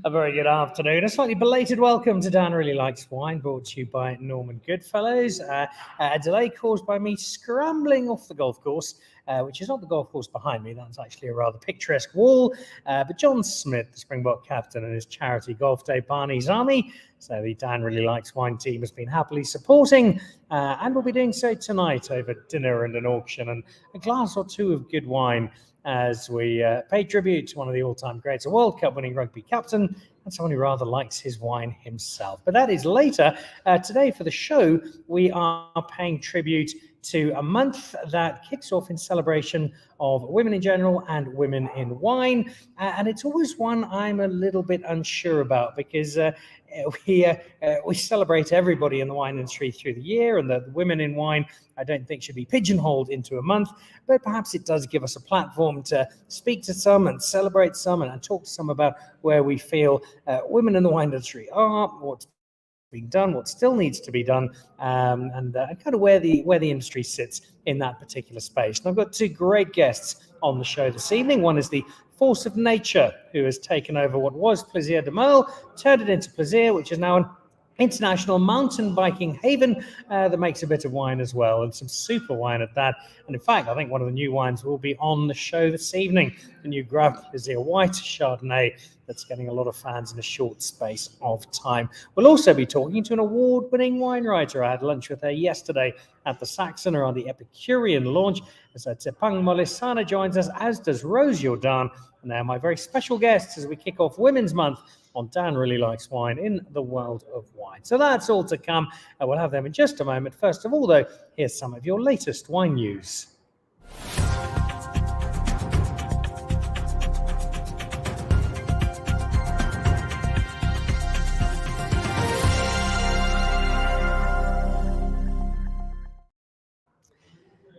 A very good afternoon. A slightly belated welcome to Dan Really Likes Wine, brought to you by Norman Goodfellows. A delay caused by me scrambling off the golf course, which is not the golf course behind me. That's actually a rather picturesque wall. But John Smith, the Springbok captain, and his charity golf day, Barney's Army, so the Dan Really Likes Wine team has been happily supporting, and will be doing so tonight over dinner and an auction and a glass or two of good wine, as we pay tribute to one of the all-time greats, a World Cup winning rugby captain, and someone who rather likes his wine himself. But that is later. Today for the show, we are paying tribute to a month that kicks off in celebration of women in general and women in wine. And it's always one I'm a little bit unsure about, because we celebrate everybody in the wine industry through the year, and the women in wine I don't think should be pigeonholed into a month, but perhaps it does give us a platform to speak to some and celebrate some and talk to some about where we feel women in the wine industry are, what's being done, what still needs to be done, and kind of where the industry sits in that particular space. And I've got two great guests on the show this evening. One is the force of nature, who has taken over what was Plaisir de Merle, turned it into Plaisir, which is now an international mountain biking haven that makes a bit of wine as well, and some super wine at that. And in fact, I think one of the new wines will be on the show this evening. The new Graf Plaisir White Chardonnay that's getting a lot of fans in a short space of time. We'll also be talking to an award-winning wine writer. I had lunch with her yesterday at the Saxon around the Epicurean launch. As Tšepang Molisana joins us, as does Rose Jordaan. And they're my very special guests as we kick off Women's Month on Dan Really Likes Wine in the world of wine. So that's all to come. We'll have them in just a moment. First of all, though, here's some of your latest wine news.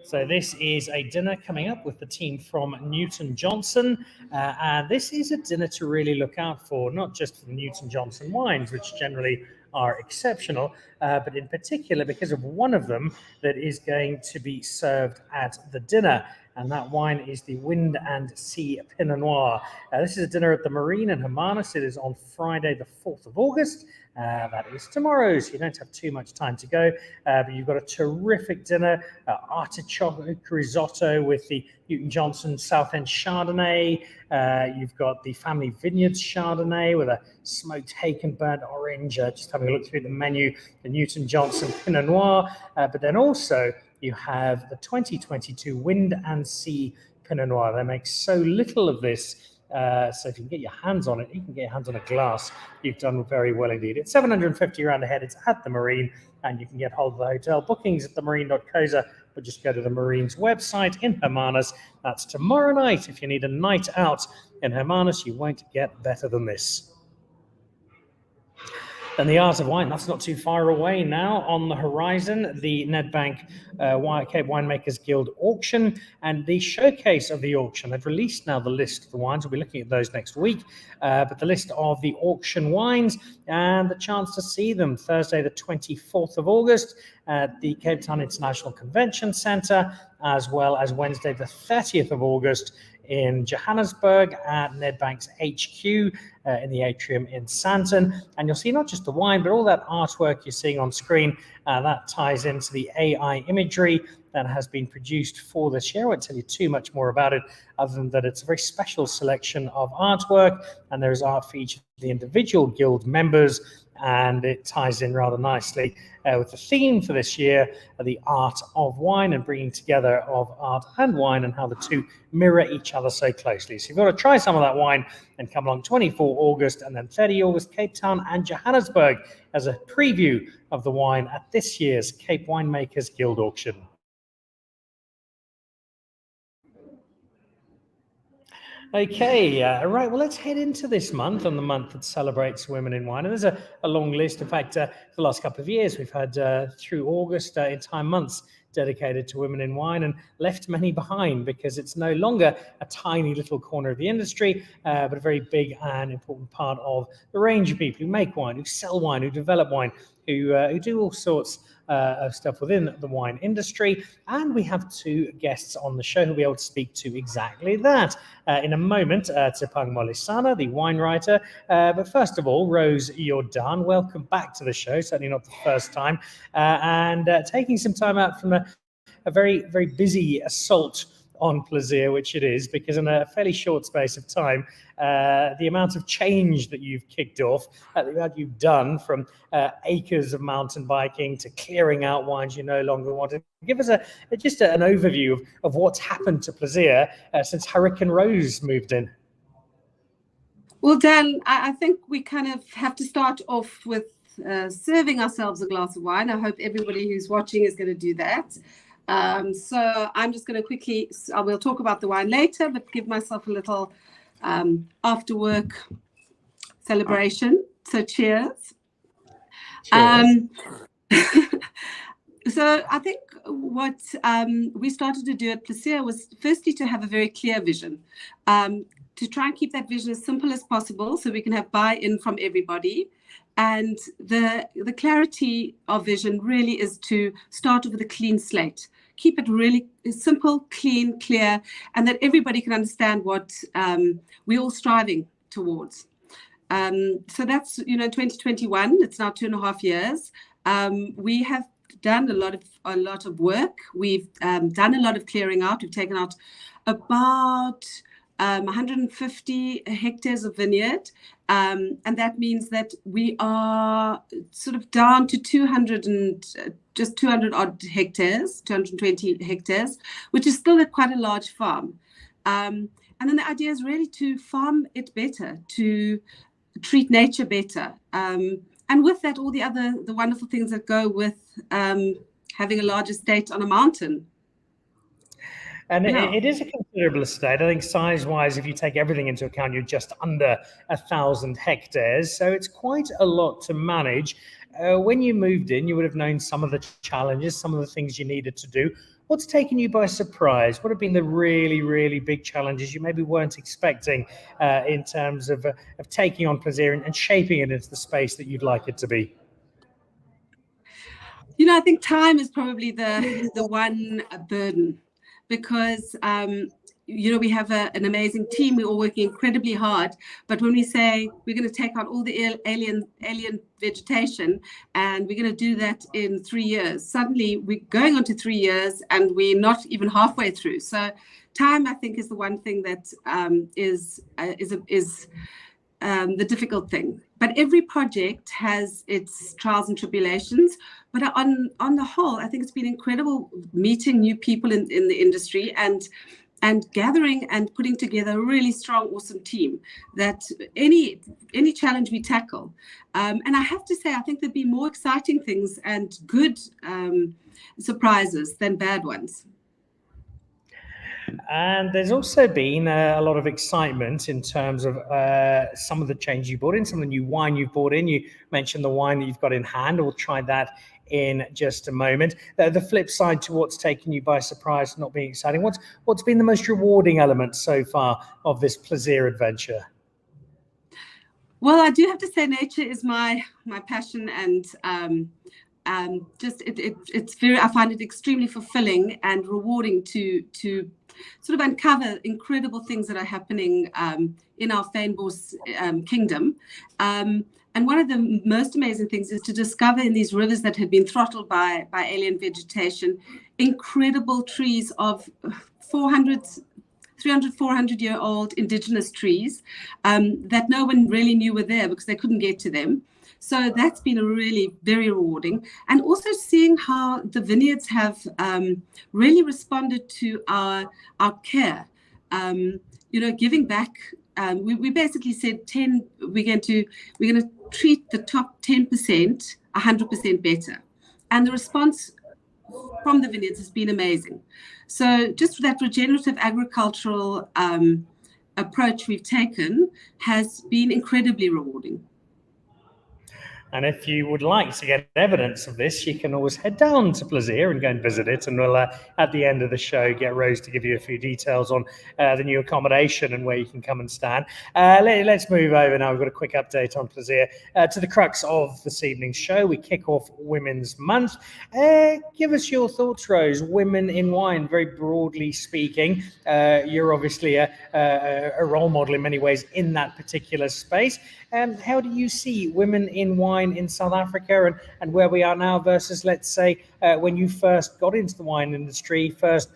So this is a dinner coming up with the team from Newton Johnson, and this is a dinner to really look out for, not just for the Newton Johnson wines, which generally are exceptional, but in particular because of one of them that is going to be served at the dinner. And that wine is the Wind and Sea Pinot Noir. This is a dinner at the Marine in Hermanus. It is on Friday, the 4th of August. That is tomorrow, so you don't have too much time to go. But you've got a terrific dinner, artichoke risotto with the Newton Johnson South End Chardonnay. You've got the Family Vineyards Chardonnay with a smoked hake and burnt orange. Just having a look through the menu, the Newton Johnson Pinot Noir. But then also you have the 2022 Wind and Sea Pinot Noir. They make so little of this. So if you can get your hands on it, you can get your hands on a glass. You've done very well indeed. It's 750 rand a head. It's at the Marine, and you can get hold of the hotel bookings at themarine.coza, or just go to the Marine's website in Hermanus. That's tomorrow night. If you need a night out in Hermanus, you won't get better than this. And the Art of Wine, that's not too far away now. On the horizon, the Nedbank Cape Winemakers Guild auction and the showcase of the auction. They've released now the list of the wines. We'll be looking at those next week. But the list of the auction wines and the chance to see them Thursday, the 24th of August at the Cape Town International Convention Centre, as well as Wednesday, the 30th of August in Johannesburg at Nedbank's HQ in the atrium in Sandton. And you'll see not just the wine, but all that artwork you're seeing on screen. That ties into the AI imagery that has been produced for this year. I won't tell you too much more about it, other than that it's a very special selection of artwork, and there is art for each of the individual guild members. And it ties in rather nicely with the theme for this year, the art of wine, and bringing together of art and wine and how the two mirror each other so closely. So you've got to try some of that wine and come along 24 August and then 30 August, Cape Town and Johannesburg as a preview of the wine at this year's Cape Winemakers Guild auction. Okay, right, well, let's head into this month, and the month that celebrates women in wine. And there's a long list. In fact, for the last couple of years, we've had through August entire months dedicated to women in wine, and left many behind because it's no longer a tiny little corner of the industry, but a very big and important part of the range of people who make wine, who sell wine, who develop wine, who do all sorts of stuff within the wine industry. And we have two guests on the show who'll be able to speak to exactly that. In a moment, Tšepang Molisana, the wine writer. But first of all, Rose Jordaan, welcome back to the show, certainly not the first time, and taking some time out from a very, very busy assault on Plaisir, which it is, because in a fairly short space of time, the amount of change that you've kicked off, that you've done from acres of mountain biking to clearing out wines you no longer wanted. Give us just an overview of what's happened to Plaisir since Hurricane Rose moved in. Well, Dan, I think we kind of have to start off with serving ourselves a glass of wine. I hope everybody who's watching is going to do that. So I'm just going to quickly, I will talk about the wine later, but give myself a little after work celebration. So cheers. So I think what we started to do at Plaisir was firstly to have a very clear vision, to try and keep that vision as simple as possible so we can have buy-in from everybody. And the clarity of vision really is to start with a clean slate. Keep it really simple, clean, clear, and that everybody can understand what we're all striving towards. So that's, 2021. It's now 2.5 years. We have done a lot of work. We've done a lot of clearing out. We've taken out about 150 hectares of vineyard, and that means that we are sort of down to 200 odd hectares, 220 hectares, which is still quite a large farm. And then the idea is really to farm it better, to treat nature better, and with that, all the wonderful things that go with having a large estate on a mountain. And it is a considerable estate. I think size-wise, if you take everything into account, you're just under 1,000 hectares. So it's quite a lot to manage. When you moved in, you would have known some of the challenges, some of the things you needed to do. What's taken you by surprise? What have been the really, really big challenges you maybe weren't expecting in terms of taking on Plaisir and shaping it into the space that you'd like it to be? I think time is probably the one burden. Because, we have an amazing team. We're all working incredibly hard. But when we say we're going to take out all the alien vegetation and we're going to do that in 3 years, suddenly we're going on to 3 years and we're not even halfway through. So time, I think, is the one thing that is the difficult thing. But every project has its trials and tribulations. But on the whole, I think it's been incredible meeting new people in the industry and gathering and putting together a really strong, awesome team that any challenge we tackle. And I have to say, I think there'd be more exciting things and good surprises than bad ones. And there's also been a lot of excitement in terms of some of the change you brought in, some of the new wine you've brought in. You mentioned the wine that you've got in hand. We'll try that in just a moment. The flip side to what's taken you by surprise, not being exciting. What's been the most rewarding element so far of this Plaisir adventure? Well, I do have to say nature is my passion, and it's very, I find it extremely fulfilling and rewarding to sort of uncover incredible things that are happening in our Fynbos kingdom. And one of the most amazing things is to discover in these rivers that had been throttled by alien vegetation, incredible trees of 400-year-old indigenous trees that no one really knew were there because they couldn't get to them. So that's been a really very rewarding. And also seeing how the vineyards have really responded to our care, giving back. We basically said we're going to treat the top 10% 100% better. And the response from the vineyards has been amazing. So just that regenerative agricultural approach we've taken has been incredibly rewarding. And if you would like to get evidence of this, you can always head down to Plaisir and go and visit it. And we'll, at the end of the show, get Rose to give you a few details on the new accommodation and where you can come and stand. Let's move over now. We've got a quick update on Plaisir to the crux of this evening's show. We kick off Women's Month. Give us your thoughts, Rose. Women in wine, very broadly speaking. You're obviously a role model in many ways in that particular space. How do you see women in wine in South Africa and where we are now versus, let's say, when you first got into the wine industry, first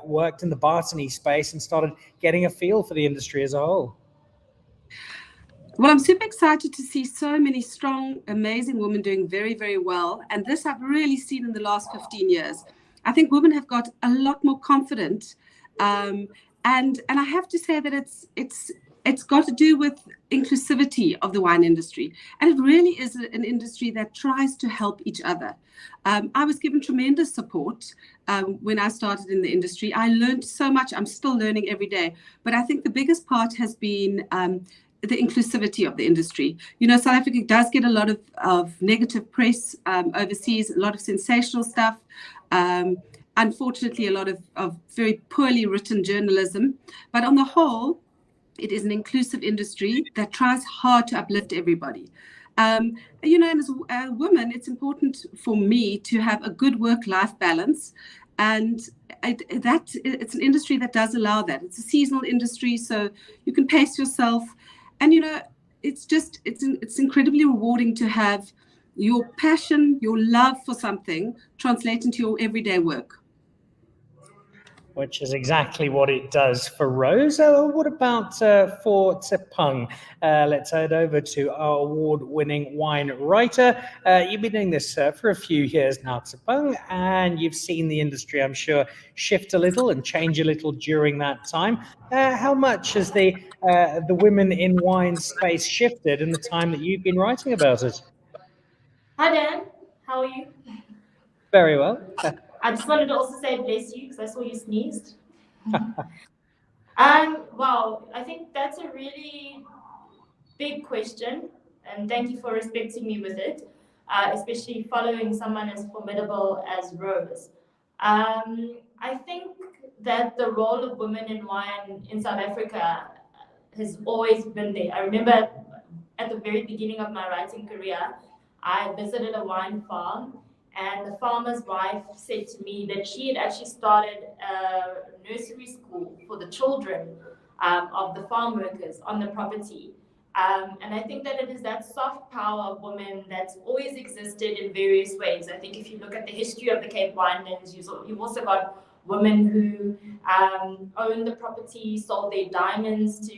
worked in the bartending space and started getting a feel for the industry as a whole? Well, I'm super excited to see so many strong, amazing women doing very, very well. And this I've really seen in the last 15 years. I think women have got a lot more confident. And I have to say that it's got to do with inclusivity of the wine industry. And it really is an industry that tries to help each other. I was given tremendous support when I started in the industry. I learned so much. I'm still learning every day. But I think the biggest part has been the inclusivity of the industry. You know, South Africa does get a lot of negative press overseas, a lot of sensational stuff. Unfortunately, a lot of very poorly written journalism. But on the whole, it is an inclusive industry that tries hard to uplift everybody. You know, and as a woman, it's important for me to have a good work-life balance. And it's an industry that does allow that. It's a seasonal industry, so you can pace yourself. And, you know, it's incredibly rewarding to have your passion, your love for something translate into your everyday work. Which is exactly what it does for Rose. What about for Tšepang? Let's head over to our award-winning wine writer. You've been doing this for a few years now, Tšepang, and you've seen the industry, I'm sure, shift a little and change a little during that time. How much has the women in wine space shifted in the time that you've been writing about it? Hi, Dan. How are you? Very well. I just wanted to also say bless you because I saw you sneezed. Wow, I think that's a really big question, and thank you for respecting me with it, especially following someone as formidable as Rose. I think that the role of women in wine in South Africa has always been there. I remember at the very beginning of my writing career, I visited a wine farm. And the farmer's wife said to me that she had actually started a nursery school for the children of the farm workers on the property. And I think that it is that soft power of women that's always existed in various ways. I think if you look at the history of the Cape Winelands, you've also got women who owned the property, sold their diamonds to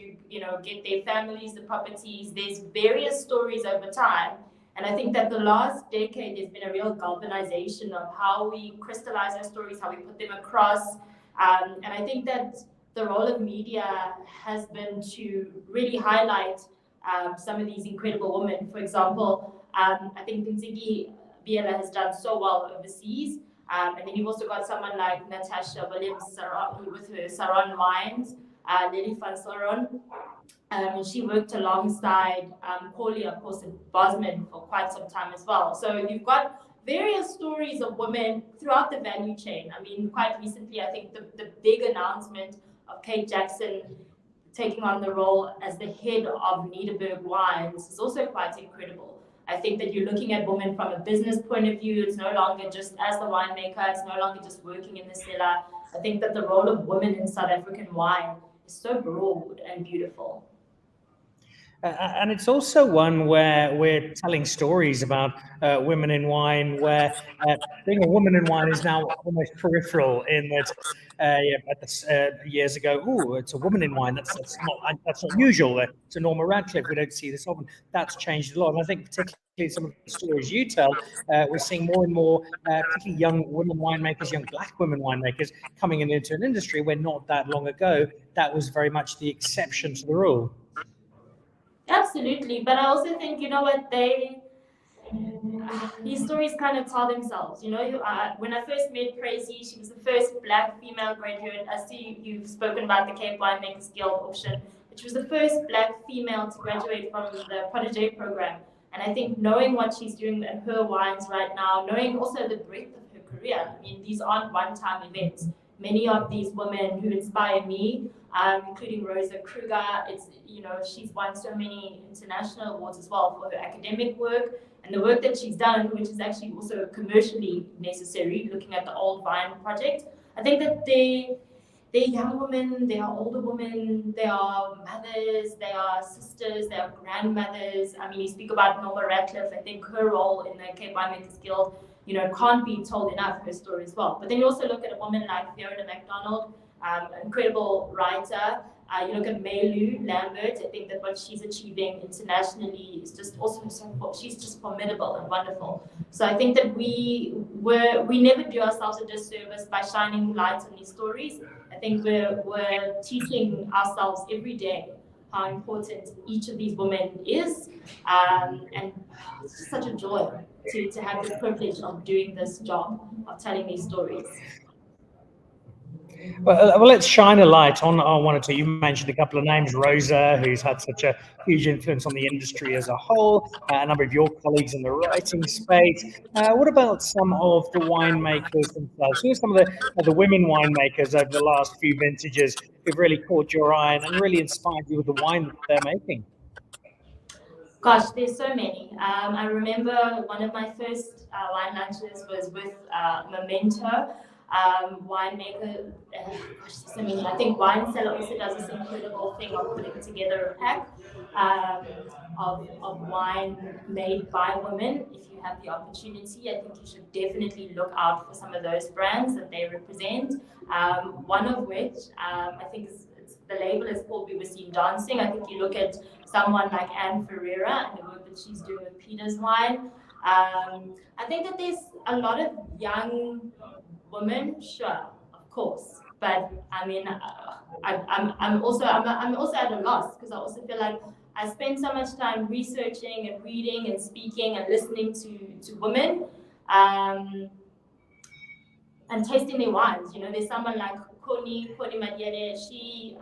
get their families the properties. There's various stories over time. And I think that the last decade has been a real galvanization of how we crystallize our stories, how we put them across. And I think that the role of media has been to really highlight some of these incredible women. For example, I think Ntsiki Biela has done so well overseas. And then you've also got someone like Natasha Williams with her Saron Wines, Lily van Saron. She worked alongside Corley, of course, in Bosman for quite some time as well. So you've got various stories of women throughout the value chain. I mean, quite recently, I think the big announcement of Kate Jackson taking on the role as the head of Nederburg Wines is also quite incredible. I think that you're looking at women from a business point of view. It's no longer just as the winemaker. It's no longer just working in the cellar. I think that the role of women in South African wine is so broad and beautiful. And it's also one where we're telling stories about women in wine, where being a woman in wine is now almost peripheral in that years ago, oh, it's a woman in wine. That's not usual. It's a Norma Radcliffe. We don't see this often. That's changed a lot. And I think particularly some of the stories you tell, we're seeing more and more, particularly young women winemakers, young Black women winemakers coming into an industry where not that long ago, that was very much the exception to the rule. Absolutely, but I also think, you know what, these stories kind of tell themselves. You know, when I first met Plaisir, she was the first Black female graduate. I see you've spoken about the Cape Winemakers Guild option, which was the first Black female to graduate from the Protégé program. And I think knowing what she's doing in her wines right now, knowing also the breadth of her career, I mean, these aren't one-time events. Many of these women who inspire me, including Rose Jordaan, she's won so many international awards as well for her academic work and the work that she's done, which is actually also commercially necessary, looking at the Old Vine project. I think that they're young women, they are older women, they are mothers, they are sisters, they are grandmothers. I mean, you speak about Norma Ratcliffe. I think her role in the Cape Winemakers Guild, can't be told enough, her story as well. But then you also look at a woman like Fiona MacDonald, incredible writer. You look at Maylu Lambert. I think that what she's achieving internationally is just also she's just formidable and wonderful. So I think that we never do ourselves a disservice by shining light on these stories. I think we're teaching ourselves every day how important each of these women is, and it's just such a joy to have the privilege of doing this job, of telling these stories. Well, let's shine a light on one or two. You mentioned a couple of names, Rosa, who's had such a huge influence on the industry as a whole, a number of your colleagues in the writing space. What about some of the winemakers themselves? Who are some of the women winemakers over the last few vintages who've really caught your eye and really inspired you with the wine that they're making? Gosh, there's so many. I remember one of my first wine lunches was with Memento. Winemaker, gosh, so many. I think Wine Cellar also does this incredible thing of putting together a pack of wine made by women. If you have the opportunity, I think you should definitely look out for some of those brands that they represent. One of which I think the label is called We Were Seen Dancing. I think you look at someone like Anne Ferreira and the work that she's doing with Peter's Wine. I think that there's a lot of young women, sure, of course, but I mean, I'm also at a loss because I also feel like I spend so much time researching and reading and speaking and listening to women and tasting their wines. There's someone like Koni Madiere. She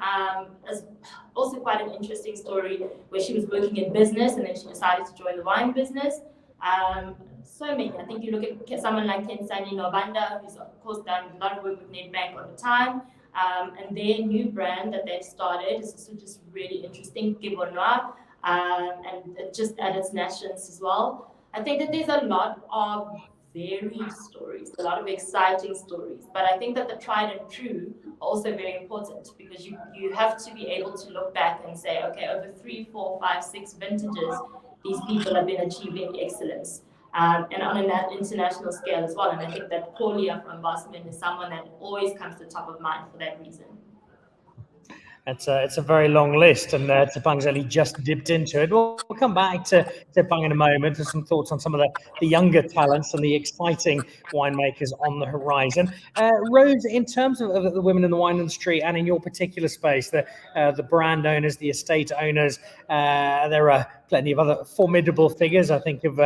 is also quite an interesting story where she was working in business and then she decided to join the wine business. So many. I think you look at someone like Kensani Nobanda, who's of course done a lot of work with Nedbank over time, and their new brand that they've started is also just really interesting, Gibonwa, and just at its nations as well. I think that there's a lot of varied stories, a lot of exciting stories, but I think that the tried and true are also very important because you have to be able to look back and say, okay, over 3, 4, 5, 6 vintages, these people have been achieving excellence. And on an international scale as well. And I think that Paulia from Bosman is someone that always comes to the top of mind for that reason. It's a very long list, and Tšepang's only just dipped into it. We'll come back to Tšepang in a moment for some thoughts on some of the younger talents and the exciting winemakers on the horizon. Rose, in terms of the women in the wine industry and in your particular space, the brand owners, the estate owners, there are plenty of other formidable figures. I think of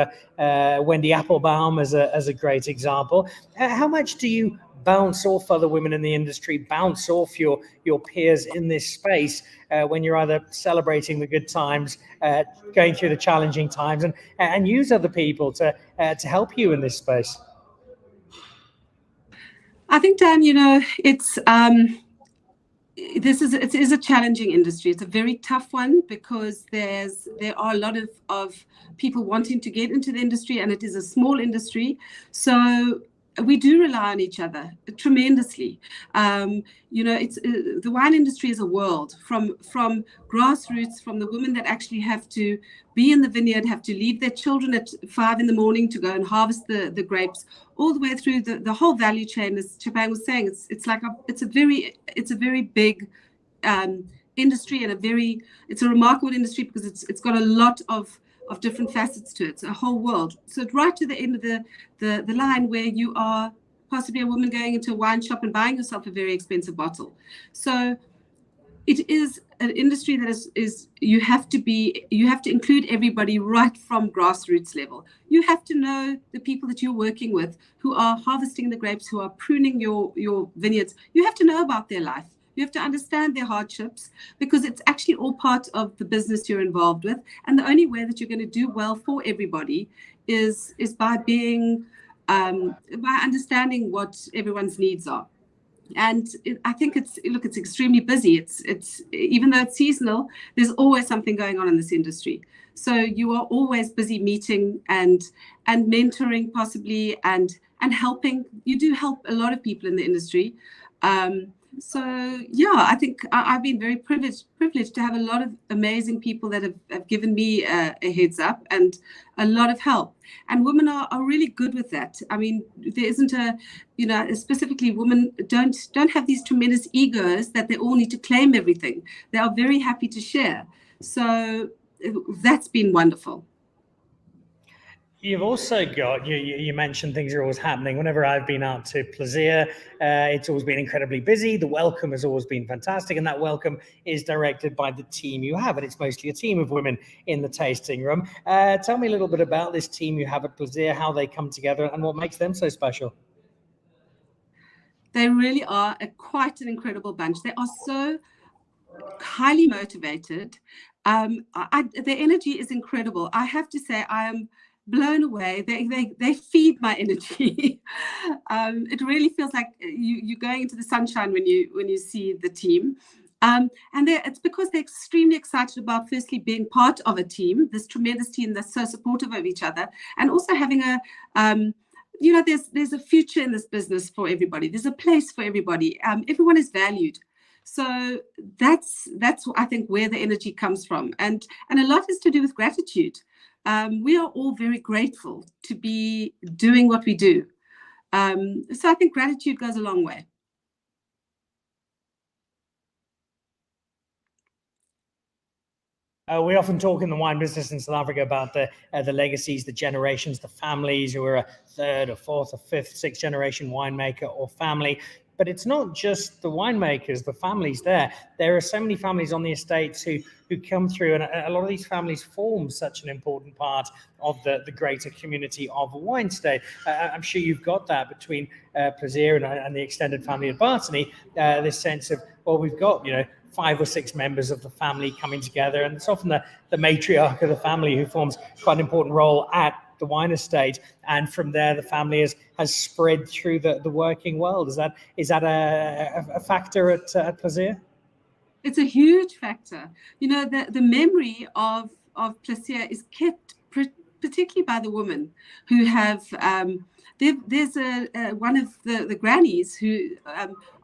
Wendy Applebaum as a great example. How much do you bounce off other women in the industry, bounce off your peers in this space when you're either celebrating the good times, going through the challenging times, and use other people to help you in this space? I think, Dan, it's it is a challenging industry. It's a very tough one because there are a lot of people wanting to get into the industry, and it is a small industry. So we do rely on each other tremendously. It's the wine industry is a world from grassroots, from the women that actually have to be in the vineyard, have to leave their children at 5 a.m. to go and harvest the grapes, all the way through the whole value chain. As Tšepang was saying, it's a very big industry, and it's a remarkable industry because it's got a lot of different facets to it. It's a whole world. So right to the end of the line where you are possibly a woman going into a wine shop and buying yourself a very expensive bottle. So it is an industry that is you have to include everybody right from grassroots level. You have to know the people that you're working with who are harvesting the grapes, who are pruning your vineyards. You have to know about their life. You have to understand their hardships, because it's actually all part of the business you're involved with. And the only way that you're going to do well for everybody is by being by understanding what everyone's needs are. And I think it's extremely busy. It's even though it's seasonal, there's always something going on in this industry. So you are always busy meeting and mentoring possibly and helping. You do help a lot of people in the industry. So yeah, I think I've been very privileged to have a lot of amazing people that have given me a heads up and a lot of help. And women are really good with that. I mean, there isn't specifically women don't have these tremendous egos that they all need to claim everything. They are very happy to share. So that's been wonderful. You've also got, you mentioned things are always happening. Whenever I've been out to Plaisir, it's always been incredibly busy. The welcome has always been fantastic, and that welcome is directed by the team you have, and it's mostly a team of women in the tasting room. Tell me a little bit about this team you have at Plaisir, how they come together, and what makes them so special. They really are quite an incredible bunch. They are so highly motivated. Their energy is incredible. I have to say, I am blown away. They feed my energy. It really feels like you're going into the sunshine when you see the team. And it's because they're extremely excited about firstly being part of a team, this tremendous team that's so supportive of each other, and also having there's a future in this business for everybody. There's a place for everybody. Everyone is valued. So that's I think where the energy comes from, and a lot is to do with gratitude. We are all very grateful to be doing what we do. So I think gratitude goes a long way. We often talk in the wine business in South Africa about the legacies, the generations, the families who are a third or fourth or fifth, sixth generation winemaker or family. But it's not just the winemakers, the families there. There are so many families on the estates who come through, and a lot of these families form such an important part of the greater community of a wine state. I'm sure you've got that between Plaisir and the extended family at Bartony, this sense of, well, we've got, 5 or 6 members of the family coming together, and it's often the matriarch of the family who forms quite an important role at the wine estate, and from there the family has spread through the working world. Is that a factor at Plaisir? It's a huge factor. The memory of Plaisir is kept particularly by the women who have there's one of the grannies who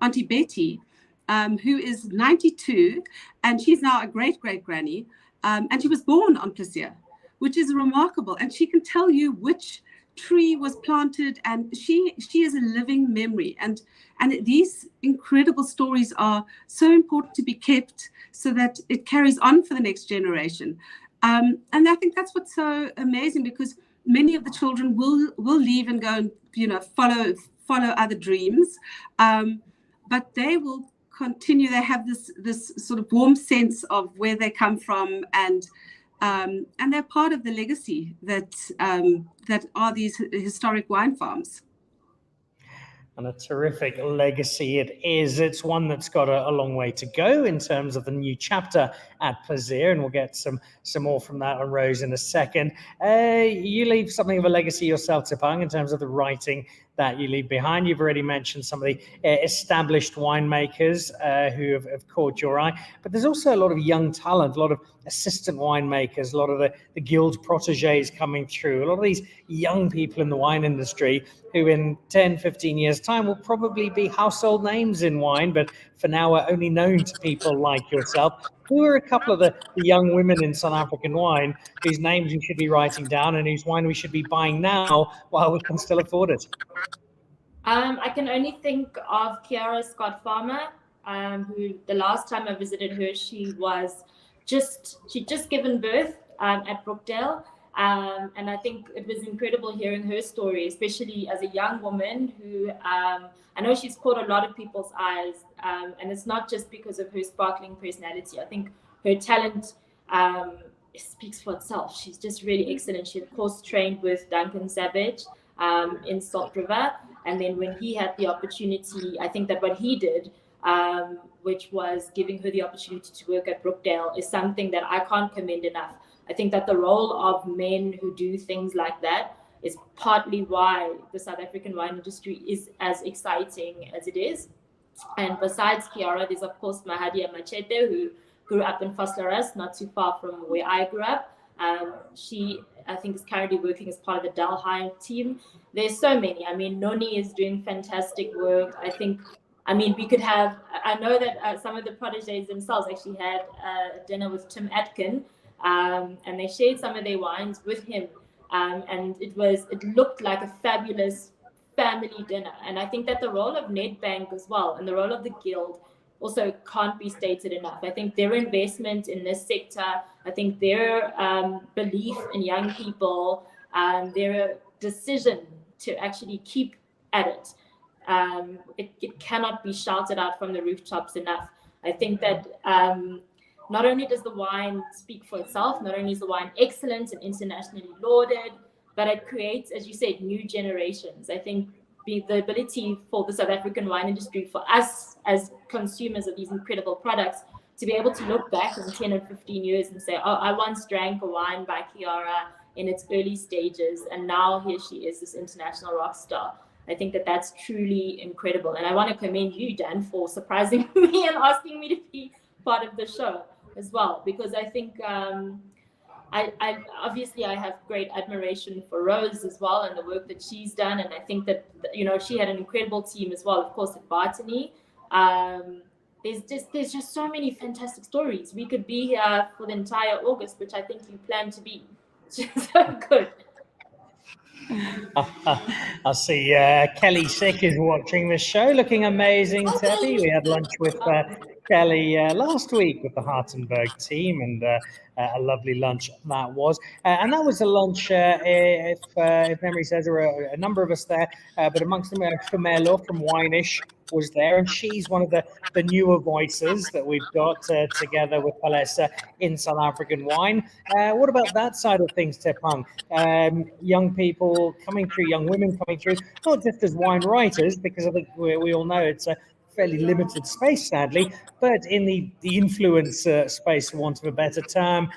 Auntie Betty, who is 92, and she's now a great granny, and she was born on Plaisir, which is remarkable. And she can tell you which tree was planted, and she is a living memory. And these incredible stories are so important to be kept so that it carries on for the next generation. And I think that's what's so amazing, because many of the children will leave and go and follow other dreams, but they will continue. They have this sort of warm sense of where they come from, and they're part of the legacy that are these historic wine farms. And a terrific legacy it is. It's one that's got a long way to go in terms of the new chapter at Plaisir, and we'll get some more from that on Rose in a second. You leave something of a legacy yourself, Tšepang, in terms of the writing that you leave behind. You've already mentioned some of the established winemakers who have caught your eye, but there's also a lot of young talent, a lot of assistant winemakers, a lot of the guild proteges coming through, a lot of these young people in the wine industry who in 10, 15 years' time will probably be household names in wine, but for now are only known to people like yourself. Who are a couple of the young women in South African wine whose names we should be writing down and whose wine we should be buying now while we can still afford it? I can only think of Kiara Scott Farmer, who the last time I visited her, she'd just given birth at Brookdale. And I think it was incredible hearing her story, especially as a young woman who I know she's caught a lot of people's eyes. And it's not just because of her sparkling personality. I think her talent speaks for itself. She's just really excellent. She, of course, trained with Duncan Savage in Salt River. And then when he had the opportunity, I think that what he did which was giving her the opportunity to work at Brookdale, is something that I can't commend enough. I think that the role of men who do things like that is partly why the South African wine industry is as exciting as it is. And besides Kiara, there's of course Mahadia Machete, who grew up in Vosloorus, not too far from where I grew up. She, I think, is currently working as part of the Delhi team. There's so many. I mean, Noni is doing fantastic work. I mean, we could have, I know that some of the proteges themselves actually had a dinner with Tim Atkin, and they shared some of their wines with him. And it looked like a fabulous family dinner. And I think that the role of Nedbank as well, and the role of the Guild, also can't be stated enough. I think their investment in this sector, I think their belief in young people, their decision to actually keep at it, it cannot be shouted out from the rooftops enough. I think that not only does the wine speak for itself, not only is the wine excellent and internationally lauded, but it creates, as you said, new generations. I think the ability for the South African wine industry, for us as consumers of these incredible products, to be able to look back in 10 or 15 years and say, oh, I once drank a wine by Kiara in its early stages, and now here she is, this international rock star. I think that that's truly incredible. And I want to commend you, Dan, for surprising me and asking me to be part of the show as well, because I think I obviously I have great admiration for Rose as well and the work that she's done, and I think that, you know, she had an incredible team as well, of course, at Bartany. There's just so many fantastic stories. We could be here for the entire August, which I think you plan to be. So good. I see Kelly Sick is watching the show, looking amazing, Tebby. We had lunch with Kelly last week with the Hartenberg team, and a lovely lunch that was. And that was a lunch, if memory serves, there were a number of us there, but amongst them, Femelo from Wineish was there, and she's one of the newer voices that we've got together with Palesa in South African wine. What about that side of things, Tšepang? Young people coming through, young women coming through, not just as wine writers, because I think we all know it's a fairly limited space, sadly, but in the influence space, for want of a better term,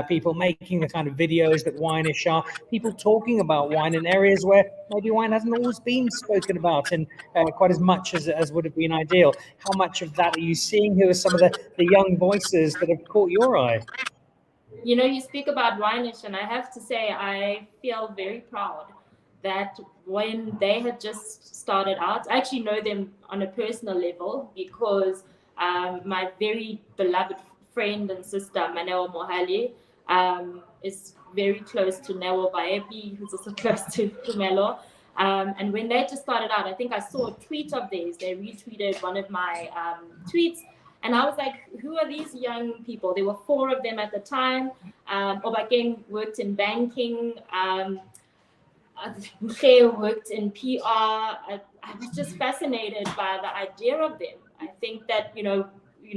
people making the kind of videos that Wineish are, people talking about wine in areas where maybe wine hasn't always been spoken about and quite as much as would have been ideal. How much of that are you seeing? Who are some of the young voices that have caught your eye? You know, you speak about Wineish, and I have to say I feel very proud that when they had just started out, I actually know them on a personal level because my very beloved friend and sister, Manewa Mohali, is very close to Newa Vaepi, who's also close to Melo. And when they just started out, I think I saw a tweet of theirs. They retweeted one of my tweets. And I was like, who are these young people? There were 4 of them at the time. Obakeng worked in banking. Mkhe worked in PR. I was just fascinated by the idea of them. I think that, you know,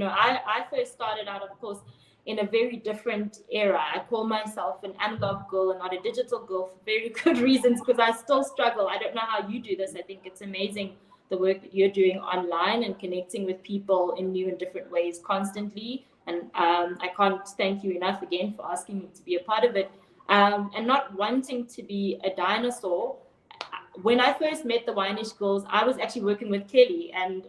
I first started out, of course, in a very different era. I call myself an analog girl and not a digital girl for very good reasons, because I still struggle. I don't know how you do this. I think it's amazing the work that you're doing online and connecting with people in new and different ways constantly. And I can't thank you enough again for asking me to be a part of it. And not wanting to be a dinosaur. When I first met the Wineish girls, I was actually working with Kelly and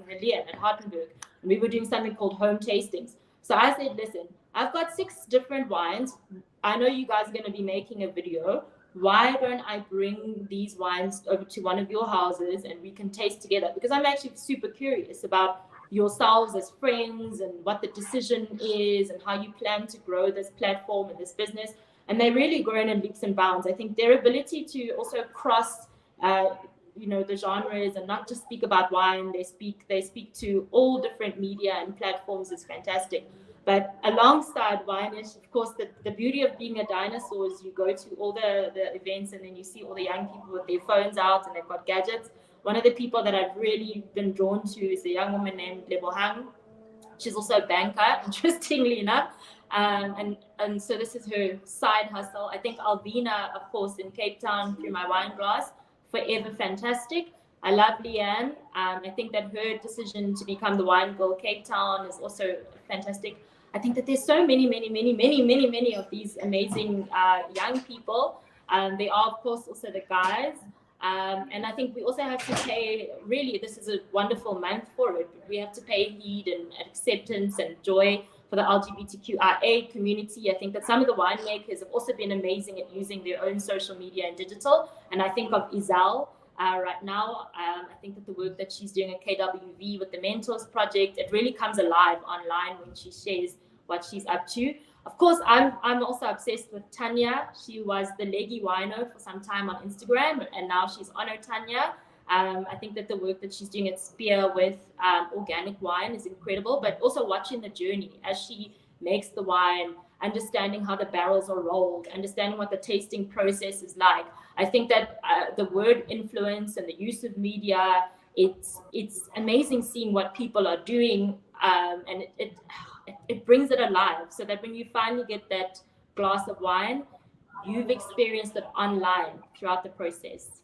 Leanne at Hartenberg, and we were doing something called home tastings. So I said, listen, I've got 6 different wines. I know you guys are going to be making a video. Why don't I bring these wines over to one of your houses and we can taste together? Because I'm actually super curious about yourselves as friends and what the decision is and how you plan to grow this platform and this business. And they're really grown in leaps and bounds. I think their ability to also cross, the genres and not just speak about wine. They speak to all different media and platforms is fantastic. But alongside Wineish, of course, the beauty of being a dinosaur is you go to all the events and then you see all the young people with their phones out and they've got gadgets. One of the people that I've really been drawn to is a young woman named Lebohang. She's also a banker, interestingly enough. And so this is her side hustle. I think Alvina, of course, in Cape Town through my wine glass, forever fantastic. I love Leanne. I think that her decision to become the Wine Girl Cape Town is also fantastic. I think that there's so many of these amazing young people. There are, of course, also the guys. And I think we also have to pay, really, this is a wonderful month for it. We have to pay heed and acceptance and joy for the LGBTQIA community. I think that some of the winemakers have also been amazing at using their own social media and digital. And I think of Izal right now. I think that the work that she's doing at KWV with the Mentors Project, it really comes alive online when she shares what she's up to. Of course, I'm also obsessed with Tanya. She was the Leggy Wino for some time on Instagram, and now she's Honor Tanya. I think that the work that she's doing at Spear with organic wine is incredible, but also watching the journey as she makes the wine, understanding how the barrels are rolled, understanding what the tasting process is like. I think that the word influence and the use of media, it's amazing seeing what people are doing, and it brings it alive, so that when you finally get that glass of wine, you've experienced it online throughout the process.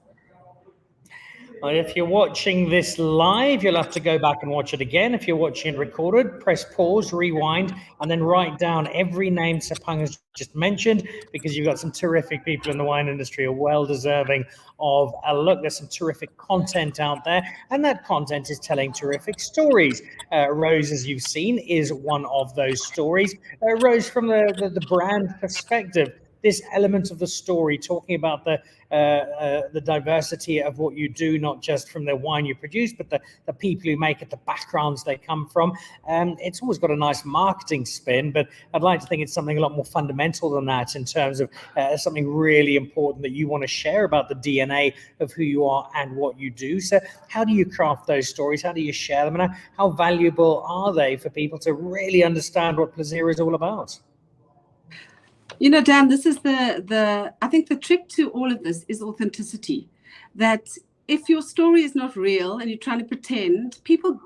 And if you're watching this live, you'll have to go back and watch it again. If you're watching it recorded, press pause, rewind, and then write down every name Tšepang has just mentioned, because you've got some terrific people in the wine industry who are well deserving of a look. There's some terrific content out there, and that content is telling terrific stories. Rose, as you've seen, is one of those stories. Rose, from the brand perspective, this element of the story, talking about the diversity of what you do, not just from the wine you produce, but the people who make it, the backgrounds they come from. It's always got a nice marketing spin, but I'd like to think it's something a lot more fundamental than that, in terms of something really important that you want to share about the DNA of who you are and what you do. So how do you craft those stories? How do you share them? And how valuable are they for people to really understand what Plaisir is all about? You know, Dan, this is I think the trick to all of this is authenticity. That if your story is not real and you're trying to pretend, people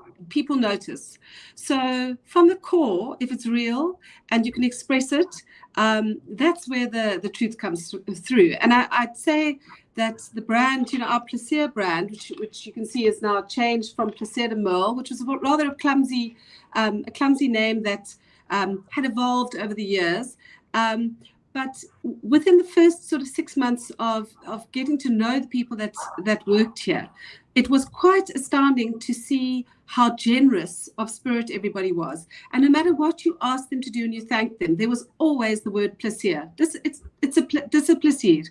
notice. So from the core, if it's real and you can express it, that's where the truth comes through. And I'd say that the brand, you know, our Plaisir brand, which you can see is now changed from Plaisir to Merle, which was rather a clumsy name that had evolved over the years. But within the first sort of 6 months of getting to know the people that worked here, it was quite astounding to see how generous of spirit everybody was. And no matter what you asked them to do and you thanked them, there was always the word Plaisir. It's a Plaisir.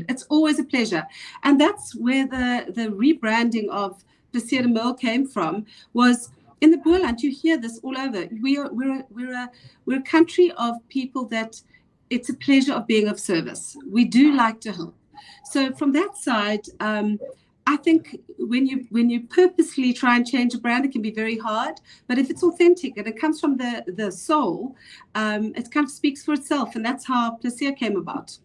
It's always a pleasure. And that's where the rebranding of Plaisir de Merle came from. Was in the Boerland, you hear this all over. We're a country of people that it's a pleasure of being of service. We do like to help. So from that side, I think when you purposely try and change a brand, it can be very hard. But if it's authentic and it comes from the soul, it kind of speaks for itself. And that's how Plaisir came about.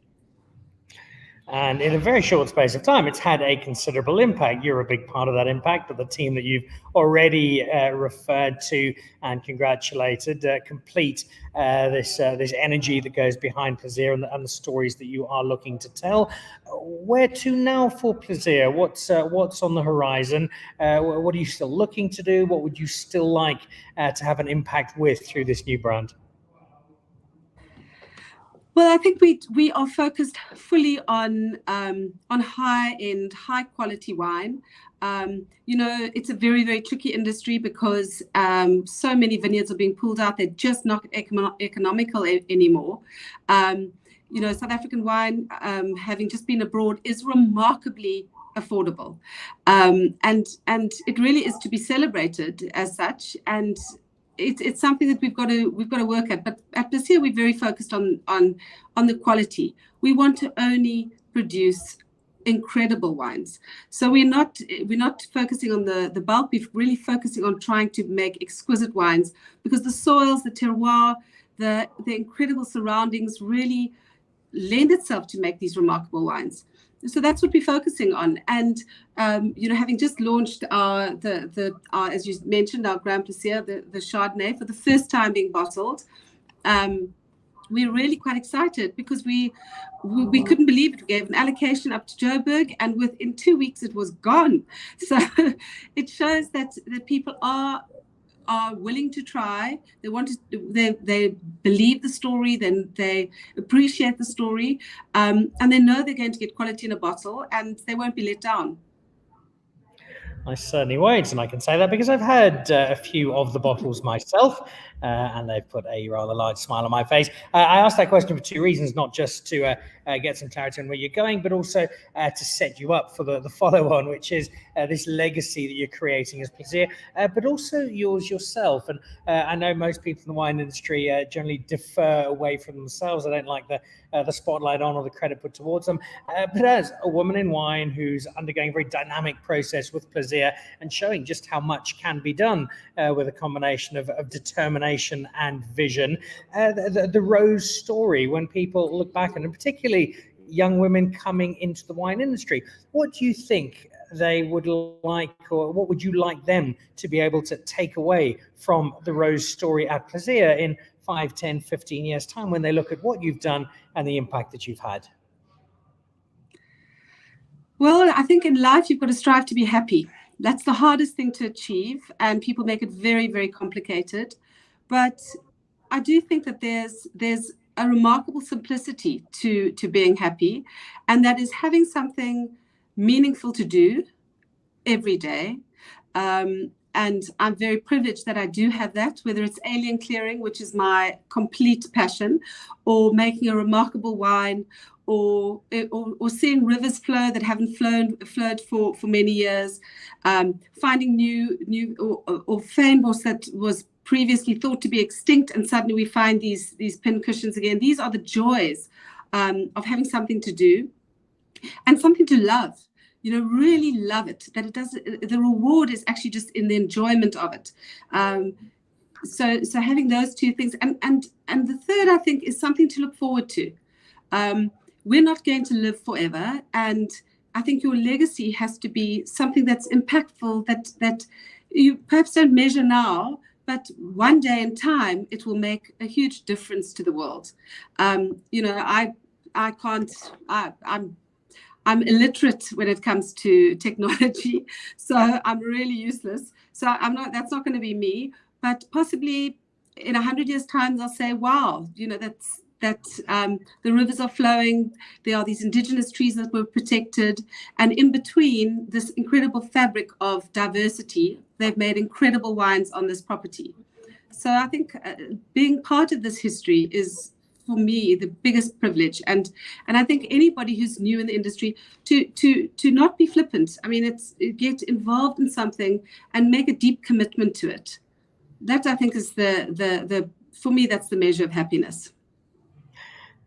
And in a very short space of time, it's had a considerable impact. You're a big part of that impact, but the team that you've already referred to and congratulated complete this energy that goes behind Plaisir and the stories that you are looking to tell. Where to now for Plaisir? What's on the horizon? What are you still looking to do? What would you still like to have an impact with through this new brand? Well, I think we are focused fully on high-end, high-quality wine. You know, it's a very, very tricky industry because so many vineyards are being pulled out. They're just not economical anymore. You know, South African wine, having just been abroad, is remarkably affordable, and it really is to be celebrated as such. And it's something that we've got to work at. But at Plaisir, we're very focused on the quality. We want to only produce incredible wines. So we're not focusing on the bulk. We're really focusing on trying to make exquisite wines, because the soils, the terroir, the incredible surroundings really lend itself to make these remarkable wines. So that's what we're focusing on. And you know, having just launched our as you mentioned, our Grand Plaisir, the Chardonnay, for the first time being bottled, we're really quite excited because we couldn't believe it. We gave an allocation up to Joburg, and within 2 weeks it was gone. So it shows that people are willing to try. They want to. They believe the story. Then they appreciate the story, and they know they're going to get quality in a bottle, and they won't be let down. I certainly won't, and I can say that because I've had a few of the bottles myself, and they've put a rather large smile on my face. I asked that question for two reasons, not just to get some clarity on where you're going, but also to set you up for the follow-on, which is this legacy that you're creating as Plaisir, but also yours yourself. And I know most people in the wine industry generally defer away from themselves. They don't like the spotlight on or the credit put towards them. But as a woman in wine who's undergoing a very dynamic process with Plaisir and showing just how much can be done with a combination of determination and vision, the Rose story, when people look back, and particularly young women coming into the wine industry, what do you think they would like, or what would you like them to be able to take away from the Rose story at Plaisir in 5, 10, 15 years time when they look at what you've done and the impact that you've had? Well, I think in life you've got to strive to be happy. That's the hardest thing to achieve, and people make it very, very complicated. But I do think that there's a remarkable simplicity to being happy, and that is having something meaningful to do every day. And I'm very privileged that I do have that, whether it's alien clearing, which is my complete passion, or making a remarkable wine, or seeing rivers flow that haven't flowed for many years, finding new or fynbos that was previously thought to be extinct, and suddenly we find these pin cushions again. These are the joys of having something to do and something to love. Really love it. That it does. The reward is actually just in the enjoyment of it. So having those two things, and the third, I think, is something to look forward to. We're not going to live forever, and I think your legacy has to be something that's impactful, that you perhaps don't measure now, but one day in time it will make a huge difference to the world. I'm illiterate when it comes to technology, so I'm really useless. So that's not going to be me. But possibly in 100 years' time, they'll say, "Wow, the rivers are flowing. There are these indigenous trees that were protected, and in between this incredible fabric of diversity, they've made incredible wines on this property." So I think being part of this history is, for me, the biggest privilege, and I think anybody who's new in the industry to not be flippant. I mean, get involved in something and make a deep commitment to it. That, I think, is the for me, that's the measure of happiness.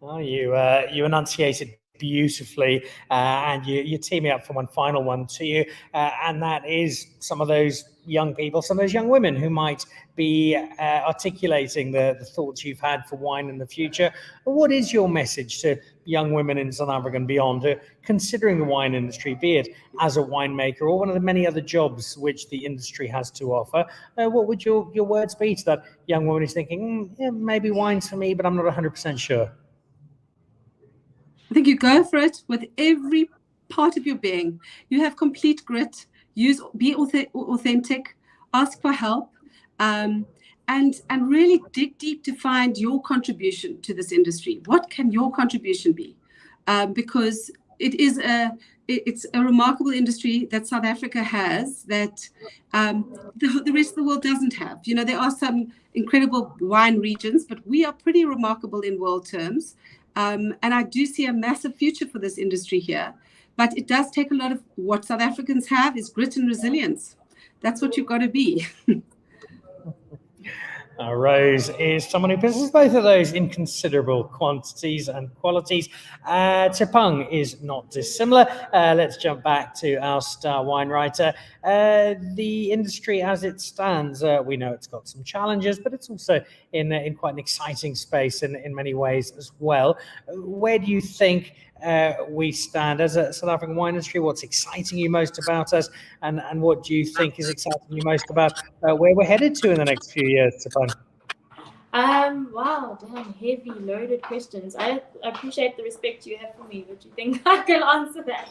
Oh, you enunciated beautifully, and you tee me up for one final one to you, and that is some of those young people, some of those young women who might be articulating the thoughts you've had for wine in the future. What is your message to young women in South Africa and beyond who are considering the wine industry, be it as a winemaker or one of the many other jobs which the industry has to offer? What would your words be to that young woman who's thinking, yeah, maybe wine's for me, but I'm not 100% sure? I think you go for it with every part of your being. You have complete grit. Be authentic. Ask for help, and really dig deep to find your contribution to this industry. What can your contribution be? Because it's a remarkable industry that South Africa has that the rest of the world doesn't have. There are some incredible wine regions, but we are pretty remarkable in world terms. And I do see a massive future for this industry here. But it does take a lot of what South Africans have is grit and resilience. That's what you've got to be. Rose is someone who possesses both of those in considerable quantities and qualities. Tšepang is not dissimilar. Let's jump back to our star wine writer. The industry as it stands, we know it's got some challenges, but it's also in quite an exciting space in many ways as well. Where do you think we stand as a South African wine industry? What's exciting you most about us, and what do you think is exciting you most about where we're headed to in the next few years, Tšepang? Wow, damn, heavy, loaded questions. I appreciate the respect you have for me, but you think I can answer that?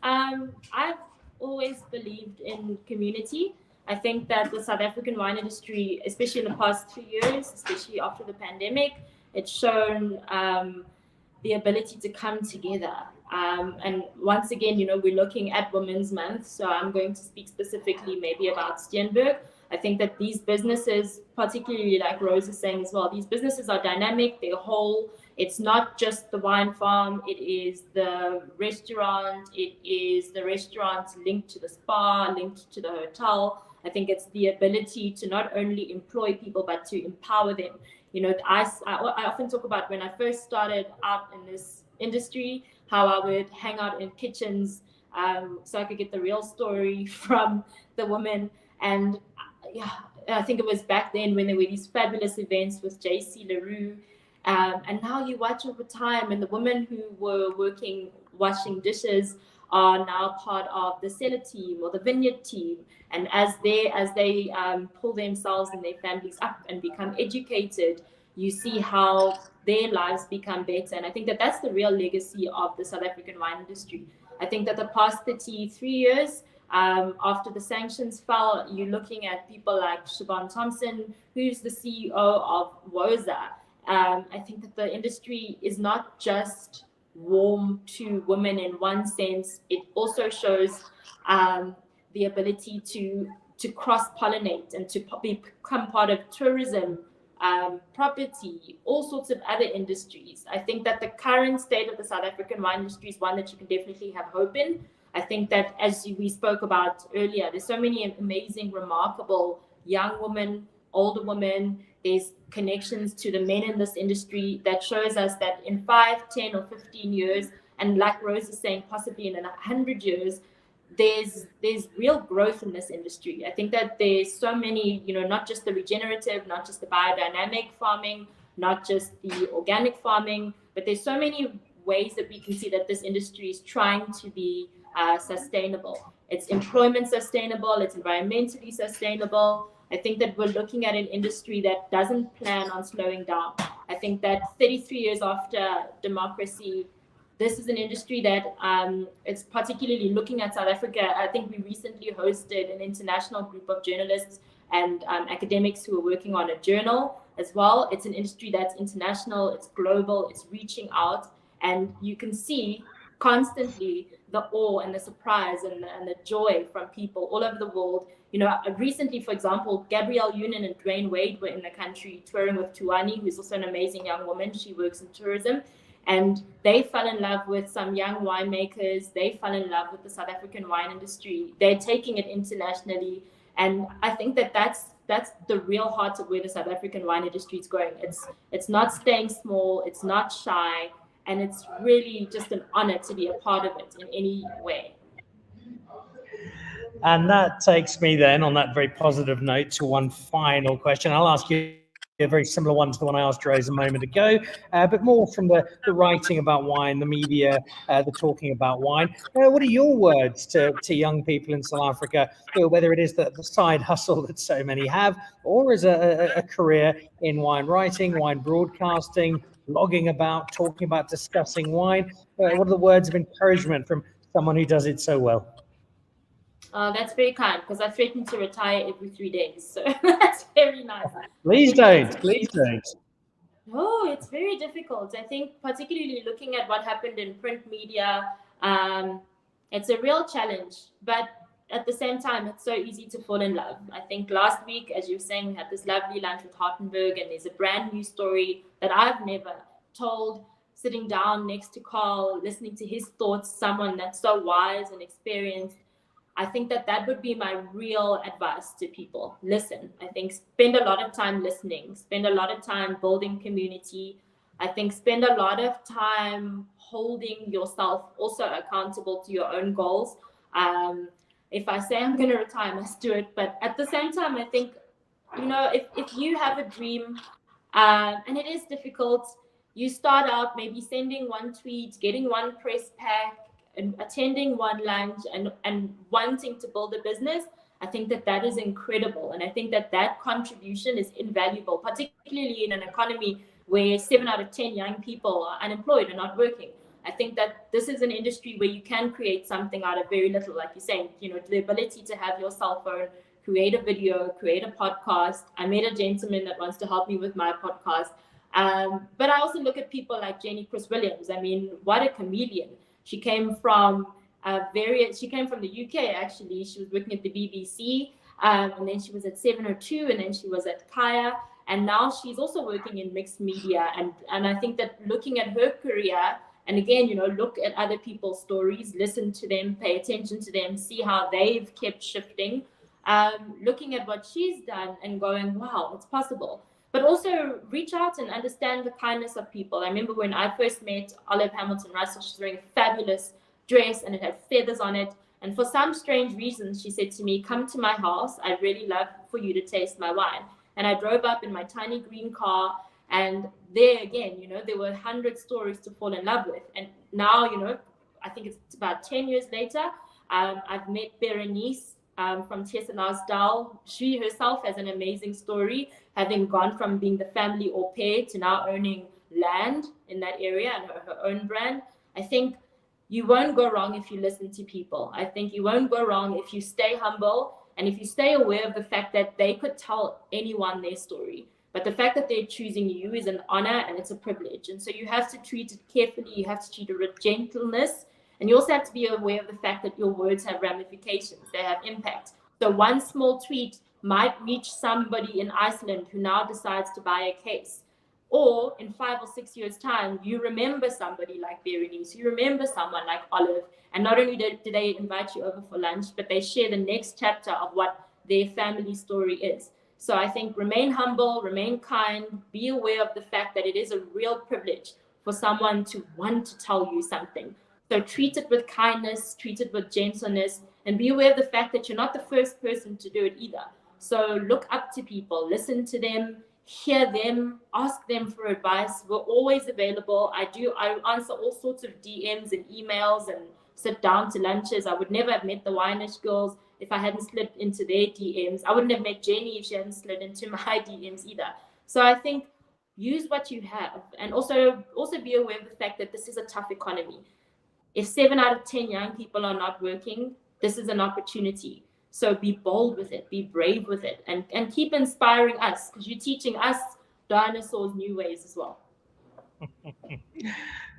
I've always believed in community. I think that the South African wine industry, especially in the past 2 years, especially after the pandemic, it's shown the ability to come together. And once again, we're looking at Women's Month, so I'm going to speak specifically maybe about Steenberg. I think that these businesses, particularly like Rose is saying as well, these businesses are dynamic, they're whole. It's not just the wine farm, it is the restaurant, it is the restaurant linked to the spa, linked to the hotel. I think it's the ability to not only employ people, but to empower them. I often talk about when I first started out in this industry, how I would hang out in kitchens so I could get the real story from the women. And yeah, I think it was back then when there were these fabulous events with JC LaRue. And now you watch over time, and the women who were working, washing dishes, are now part of the cellar team or the vineyard team. And as they pull themselves and their families up and become educated, you see how their lives become better. And I think that that's the real legacy of the South African wine industry. I think that the past 33 years, after the sanctions fell, you're looking at people like Siobhan Thompson, who's the CEO of WOZA. I think that the industry is not just warm to women in one sense. It also shows the ability to cross-pollinate and to become part of tourism, property, all sorts of other industries. I think that the current state of the South African wine industry is one that you can definitely have hope in. I think that, as we spoke about earlier, there's so many amazing, remarkable young women, older women. There's connections to the men in this industry that shows us that in 5, 10, or 15 years, and like Rose is saying, possibly in 100 years, there's real growth in this industry. I think that there's so many, not just the regenerative, not just the biodynamic farming, not just the organic farming, but there's so many ways that we can see that this industry is trying to be sustainable. It's employment sustainable, it's environmentally sustainable. I think that we're looking at an industry that doesn't plan on slowing down. I think that 33 years after democracy, this is an industry that it's particularly looking at South Africa. I think we recently hosted an international group of journalists and academics who are working on a journal as well. It's an industry that's international, it's global, it's reaching out, and you can see constantly the awe and the surprise and the joy from people all over the world. Recently, for example, Gabrielle Union and Dwayne Wade were in the country touring with Tuani, who's also an amazing young woman. She works in tourism. And they fell in love with some young winemakers. They fell in love with the South African wine industry. They're taking it internationally. And I think that that's the real heart of where the South African wine industry is going. It's not staying small. It's not shy. And it's really just an honor to be a part of it in any way. And that takes me then, on that very positive note, to one final question. I'll ask you a very similar one to the one I asked Rose a moment ago, but more from the writing about wine, the media, the talking about wine. What are your words to young people in South Africa, whether it is the side hustle that so many have, or as a career in wine writing, wine broadcasting, blogging about, talking about, discussing wine? What are the words of encouragement from someone who does it so well? That's very kind, because I threaten to retire every 3 days. So that's very nice. Please don't. Oh, it's very difficult. I think particularly looking at what happened in print media, it's a real challenge. But at the same time, it's so easy to fall in love. I think last week, as you were saying, we had this lovely lunch with Hartenberg, and there's a brand new story that I've never told. Sitting down next to Carl, listening to his thoughts, someone that's so wise and experienced. I think that would be my real advice to people. Listen. I think spend a lot of time listening. Spend a lot of time building community. I think spend a lot of time holding yourself also accountable to your own goals. If I say I'm going to retire, I must do it. But at the same time, I think, if you have a dream, and it is difficult, you start out maybe sending one tweet, getting one press pack, and attending one lunch and wanting to build a business. I think that is incredible. And I think that contribution is invaluable, particularly in an economy where 7 out of 10 young people are unemployed and not working. I think that this is an industry where you can create something out of very little, like you're saying, the ability to have your cell phone, create a video, create a podcast. I met a gentleman that wants to help me with my podcast. But I also look at people like Jenny Chris Williams. I mean, what a comedian. She came from the UK, actually. She was working at the BBC, and then she was at 702, and then she was at Kaya, and now she's also working in mixed media. And I think that looking at her career, and again, look at other people's stories, listen to them, pay attention to them, see how they've kept shifting, looking at what she's done and going, wow, it's possible. But also reach out and understand the kindness of people. I remember when I first met Olive Hamilton Russell, she's wearing a fabulous dress and it had feathers on it. And for some strange reason, she said to me, come to my house. I'd really love for you to taste my wine. And I drove up in my tiny green car. And there again, there were 100 stories to fall in love with. And now, I think it's about 10 years later, I've met Berenice from Tesselasdal. She herself has an amazing story, having gone from being the family au pair to now owning land in that area and her own brand. I think you won't go wrong if you listen to people. I think you won't go wrong if you stay humble and if you stay aware of the fact that they could tell anyone their story. But the fact that they're choosing you is an honor and it's a privilege. And so you have to treat it carefully. You have to treat it with gentleness. And you also have to be aware of the fact that your words have ramifications. They have impact. So one small tweet might reach somebody in Iceland who now decides to buy a case. Or in 5 or 6 years' time, you remember somebody like Berenice, you remember someone like Olive, and not only do they invite you over for lunch, but they share the next chapter of what their family story is. So I think remain humble, remain kind, be aware of the fact that it is a real privilege for someone to want to tell you something. So treat it with kindness, treat it with gentleness, and be aware of the fact that you're not the first person to do it either. So look up to people, listen to them, hear them, ask them for advice. We're always available. I answer all sorts of DMs and emails and sit down to lunches. I would never have met the Winish girls if I hadn't slid into their DMs. I wouldn't have met Jenny if she hadn't slid into my DMs either. So I think use what you have, and also be aware of the fact that this is a tough economy. If 7 out of 10 young people are not working, this is an opportunity. So be bold with it, be brave with it, and keep inspiring us, because you're teaching us dinosaurs new ways as well.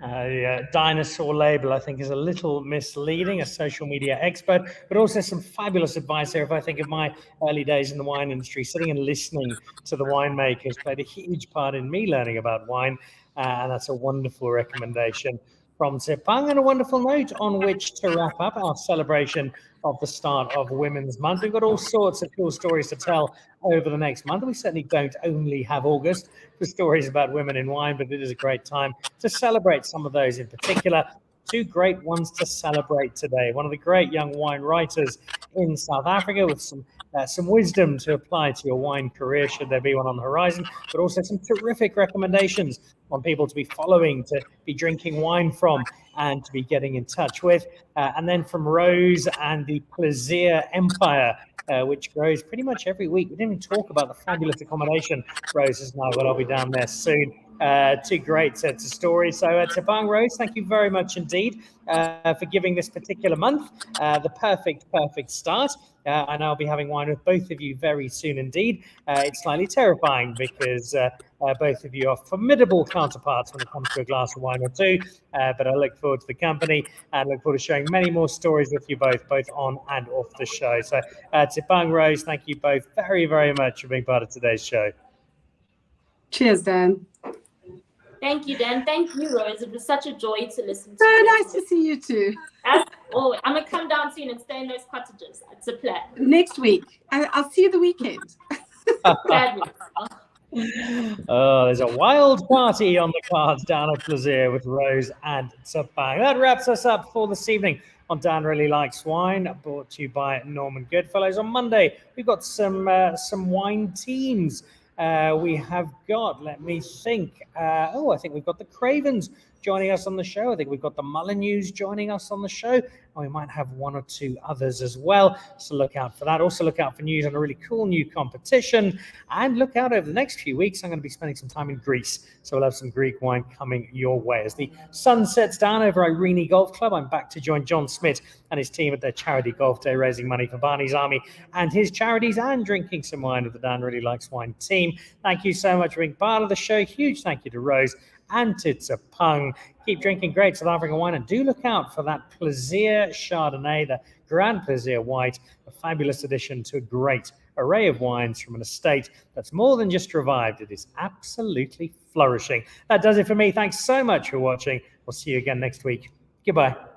The dinosaur label, I think, is a little misleading, a social media expert, but also some fabulous advice there. If I think of my early days in the wine industry, sitting and listening to the winemakers played a huge part in me learning about wine, and that's a wonderful recommendation from Tšepang, and a wonderful note on which to wrap up our celebration of the start of Women's Month. We've got all sorts of cool stories to tell over the next month. We certainly don't only have August for stories about women in wine, but it is a great time to celebrate some of those in particular. 2 great ones to celebrate today. One of the great young wine writers in South Africa with some wisdom to apply to your wine career, should there be one on the horizon, but also some terrific recommendations on people to be following, to be drinking wine from, and to be getting in touch with. And then from Rose and the Plaisir Empire, which grows pretty much every week. We didn't even talk about the fabulous accommodation Rose has now got. I'll be down there soon. 2 great sets of stories. So Tšepang, Rose, thank you very much indeed for giving this particular month the perfect start. And I'll be having wine with both of you very soon indeed. It's slightly terrifying because both of you are formidable counterparts when it comes to a glass of wine or 2. But I look forward to the company and look forward to sharing many more stories with you both on and off the show. So Tšepang, Rose, thank you both very, very much for being part of today's show. Cheers, Dan. Thank you, Dan. Thank you, Rose. It was such a joy to listen to So you. nice to see you too. I'm going to come down soon and stay in those cottages. It's a plan. Next week. I'll see you the weekend. Fabulous. Oh, there's a wild party on the cards down at Plaisir with Rose and Tšepang. That wraps us up for this evening on Dan Really Likes Wine, brought to you by Norman Goodfellows. On Monday, we've got some wine teams. We have got, let me think, I think we've got the Cravens joining us on the show. I think we've got the Molyneux joining us on the show, and we might have one or two others as well. So look out for that. Also look out for news on a really cool new competition, and look out over the next few weeks. I'm going to be spending some time in Greece, so we'll have some Greek wine coming your way. As the sun sets down over Irene Golf Club, I'm back to join John Smith and his team at their charity golf day, raising money for Barney's Army and his charities, and drinking some wine with the Dan Really Likes Wine team. Thank you so much for being part of the show. Huge thank you to Rose and to Tšepang. Keep drinking great South African wine, and do look out for that Plaisir Chardonnay, the Grand Plaisir White, a fabulous addition to a great array of wines from an estate that's more than just revived. It is absolutely flourishing. That does it for me. Thanks so much for watching. We'll see you again next week. Goodbye.